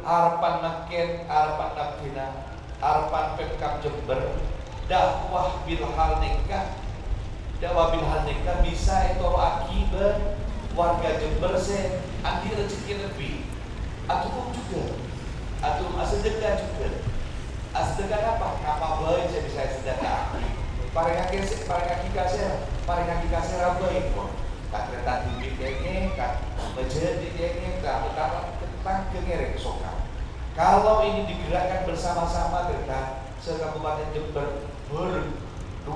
harapan makin, harapan nabina, harapan Pemkab Jember, dakwah bilhal nikah bisa itu akibat warga Jember se andi rezeki lebih, atau juga, atau sedekah juga. Sedekah apa boleh saya bisa sedekah. Paling kaki kasih rabai pun. Tak kereta tinggi kayaknya, tak berjalan di kayaknya, tak betapa tentang kengerek soka. Kalau ini digerakkan bersama-sama kereta se-Kabupaten Jember 2,6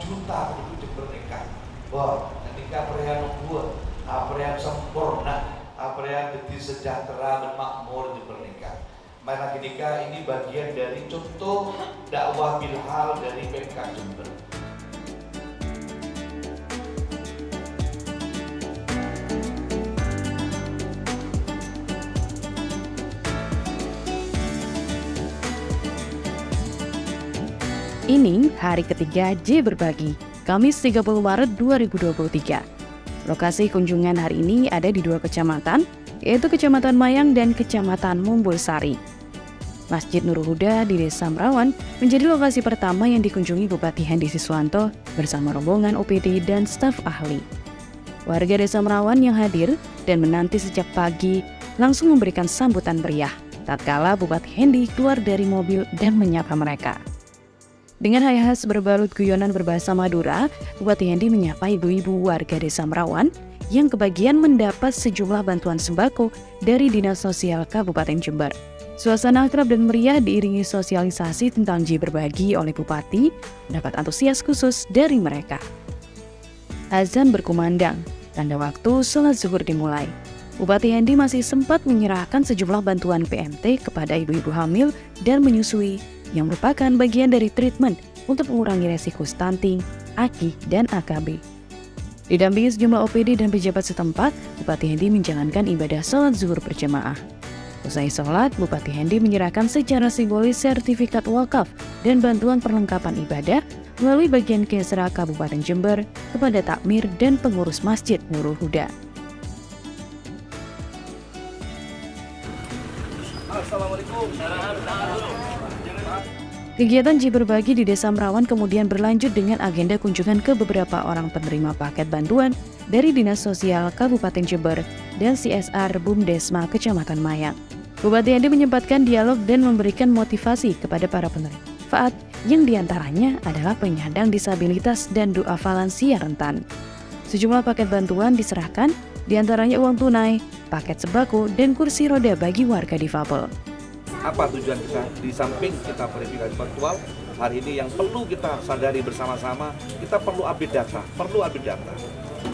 juta penduduk Jember nikah. Wah, nikah perayaan buat, perayaan sempurna, perayaan jadi sejahtera dan makmur Jember nikah. Maka nikah ini bagian dari contoh dakwah bilhal dari Pemkab Jember. Ini hari ketiga J Berbagi, Kamis 30 Maret 2023. Lokasi kunjungan hari ini ada di 2 kecamatan, yaitu Kecamatan Mayang dan Kecamatan Mumbul Sari. Masjid Nurul Huda di Desa Merawan menjadi lokasi pertama yang dikunjungi Bupati Hendy Siswanto bersama rombongan OPD dan staf ahli. Warga Desa Merawan yang hadir dan menanti sejak pagi langsung memberikan sambutan meriah tatkala Bupati Hendy keluar dari mobil dan menyapa mereka. Dengan khas berbalut guyonan berbahasa Madura, Bupati Hendy menyapa ibu-ibu warga Desa Merawan yang kebagian mendapat sejumlah bantuan sembako dari Dinas Sosial Kabupaten Jember. Suasana akrab dan meriah diiringi sosialisasi tentang J Berbagi oleh Bupati, mendapat antusias khusus dari mereka. Azan berkumandang, tanda waktu sholat zuhur dimulai. Bupati Hendy masih sempat menyerahkan sejumlah bantuan PMT kepada ibu-ibu hamil dan menyusui, yang merupakan bagian dari treatment untuk mengurangi resiko stunting, AKI, dan AKB. Didampingi sejumlah OPD dan pejabat setempat, Bupati Hendy menjalankan ibadah sholat zuhur berjamaah. Usai sholat, Bupati Hendy menyerahkan secara simbolis sertifikat wakaf dan bantuan perlengkapan ibadah melalui bagian Kesra Kabupaten Jember kepada takmir dan pengurus Masjid Nurul Huda. Assalamualaikum. Kegiatan J Berbagi di Desa Merawan kemudian berlanjut dengan agenda kunjungan ke beberapa orang penerima paket bantuan dari Dinas Sosial Kabupaten Jember dan CSR Bumdesma Kecamatan Mayang. Bupati Hendy menyempatkan dialog dan memberikan motivasi kepada para penerima manfaat yang diantaranya adalah penyandang disabilitas dan duafa lansia rentan. Sejumlah paket bantuan diserahkan, diantaranya uang tunai, paket sembako, dan kursi roda bagi warga difabel. Apa tujuan kita? Di samping kita verifikasi faktual, hari ini yang perlu kita sadari bersama-sama, kita perlu update data.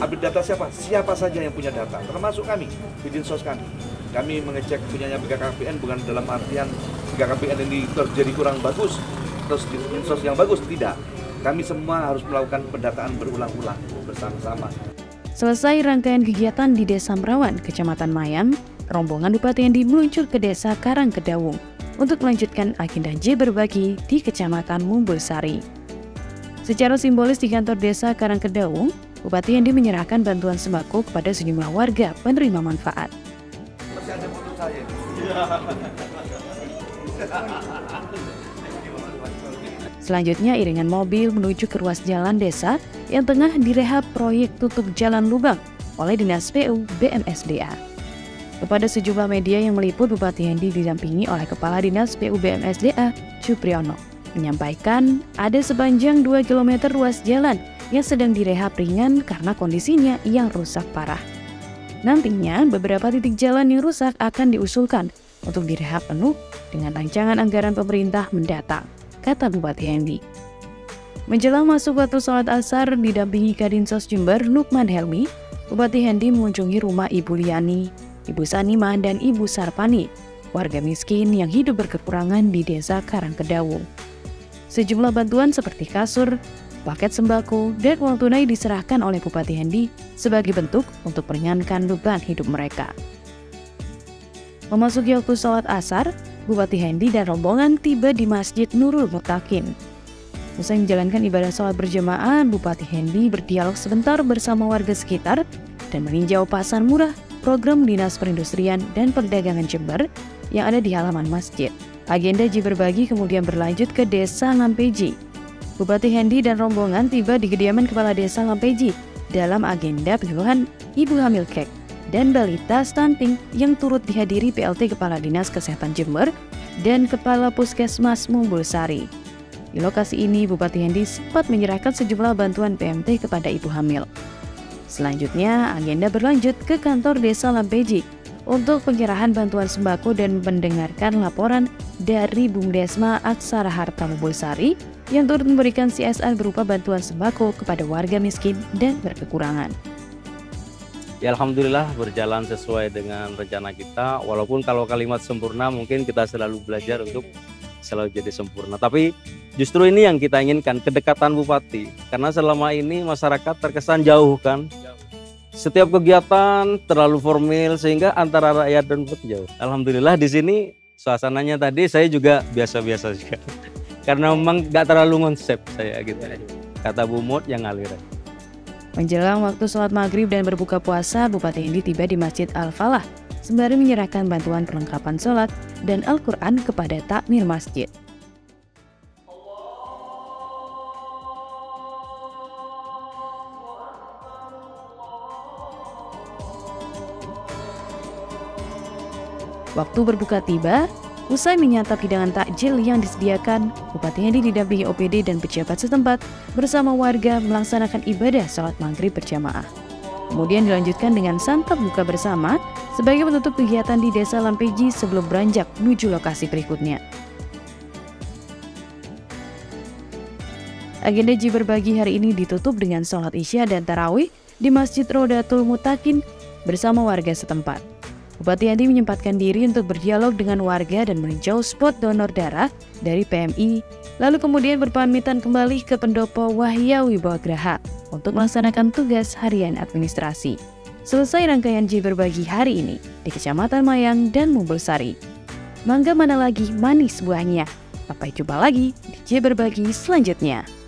Update data siapa? Siapa saja yang punya data, termasuk kami, di Dinsos kami. Kami mengecek punyanya BKKBN bukan dalam artian BKKBN ini terjadi kurang bagus, terus di Dinsos yang bagus, tidak. Kami semua harus melakukan pendataan berulang-ulang bersama-sama. Selesai rangkaian kegiatan di Desa Merawan, Kecamatan Mayang, rombongan Bupati Hendy meluncur ke Desa Karangkedawung untuk melanjutkan agenda J Berbagi di Kecamatan Mumbul Sari. Secara simbolis di kantor Desa Karangkedawung, Bupati Hendy menyerahkan bantuan sembako kepada sejumlah warga penerima manfaat. Masih ada foto saya. Selanjutnya iringan mobil menuju ke ruas jalan desa yang tengah direhab proyek tutup jalan lubang oleh Dinas PU BMSDA. Kepada sejumlah media yang meliput, Bupati Hendy didampingi oleh Kepala Dinas PU BMSDA, Supriyono, menyampaikan ada sepanjang 2 km ruas jalan yang sedang direhab ringan karena kondisinya yang rusak parah. Nantinya, beberapa titik jalan yang rusak akan diusulkan untuk direhab penuh dengan rancangan anggaran pemerintah mendatang, kata Bupati Hendy. Menjelang masuk waktu sholat asar didampingi Kadinsos Jember Lukman Helmi, Bupati Hendy mengunjungi rumah Ibu Liani, Ibu Sanima, dan Ibu Sarpani, warga miskin yang hidup berkekurangan di Desa Karangkedawung. Sejumlah bantuan seperti kasur, paket sembako, dan uang tunai diserahkan oleh Bupati Hendy sebagai bentuk untuk meringankan beban hidup mereka. Memasuki waktu sholat asar, Bupati Hendy dan rombongan tiba di Masjid Nurul Mutakin. Usai menjalankan ibadah sholat berjamaah, Bupati Hendy berdialog sebentar bersama warga sekitar dan meninjau pasar murah program Dinas Perindustrian dan Perdagangan Jember yang ada di halaman masjid. Agenda Ji Berbagi kemudian berlanjut ke Desa Lampeji. Bupati Hendi dan rombongan tiba di kediaman Kepala Desa Lampeji dalam agenda penyuluhan ibu hamil kek dan balita stunting yang turut dihadiri PLT Kepala Dinas Kesehatan Jember dan Kepala Puskesmas Mumbulsari. Di lokasi ini, Bupati Hendi sempat menyerahkan sejumlah bantuan PMT kepada ibu hamil. Selanjutnya, agenda berlanjut ke kantor Desa Lampeji untuk penyerahan bantuan sembako dan mendengarkan laporan dari Bumdesma Aksara Harta Mumbulsari yang turut memberikan CSR berupa bantuan sembako kepada warga miskin dan berkekurangan. Ya, alhamdulillah berjalan sesuai dengan rencana kita. Walaupun kalau kalimat sempurna mungkin kita selalu belajar untuk selalu jadi sempurna. Tapi justru ini yang kita inginkan, kedekatan Bupati. Karena selama ini masyarakat terkesan jauh kan. Setiap kegiatan terlalu formal sehingga antara rakyat dan Bupati jauh. Alhamdulillah di sini suasananya tadi saya juga biasa-biasa juga. Karena memang gak terlalu konsep saya gitu. Kata Bu Mut yang ngalir. Menjelang waktu sholat maghrib dan berbuka puasa, Bupati Hendi tiba di Masjid Al-Falah sembari menyerahkan bantuan perlengkapan sholat dan Al-Quran kepada takmir masjid. Waktu berbuka tiba, usai menyantap hidangan takjil yang disediakan, Bupati Hendi didampingi OPD dan pejabat setempat bersama warga melaksanakan ibadah sholat maghrib berjamaah. Kemudian dilanjutkan dengan santap buka bersama sebagai penutup kegiatan di Desa Lampeji sebelum beranjak menuju lokasi berikutnya. Agenda Ji Berbagi hari ini ditutup dengan sholat Isya dan tarawih di Masjid Rodatul Mutakin bersama warga setempat. Bupati Hendi menyempatkan diri untuk berdialog dengan warga dan meninjau spot donor darah dari PMI, lalu kemudian berpamitan kembali ke Pendopo Wahya Wibawagraha untuk melaksanakan tugas harian administrasi. Selesai rangkaian Ji Berbagi hari ini di Kecamatan Mayang dan Mumbulsari. Mangga mana lagi manis buahnya. Sampai jumpa lagi di Ji Berbagi selanjutnya.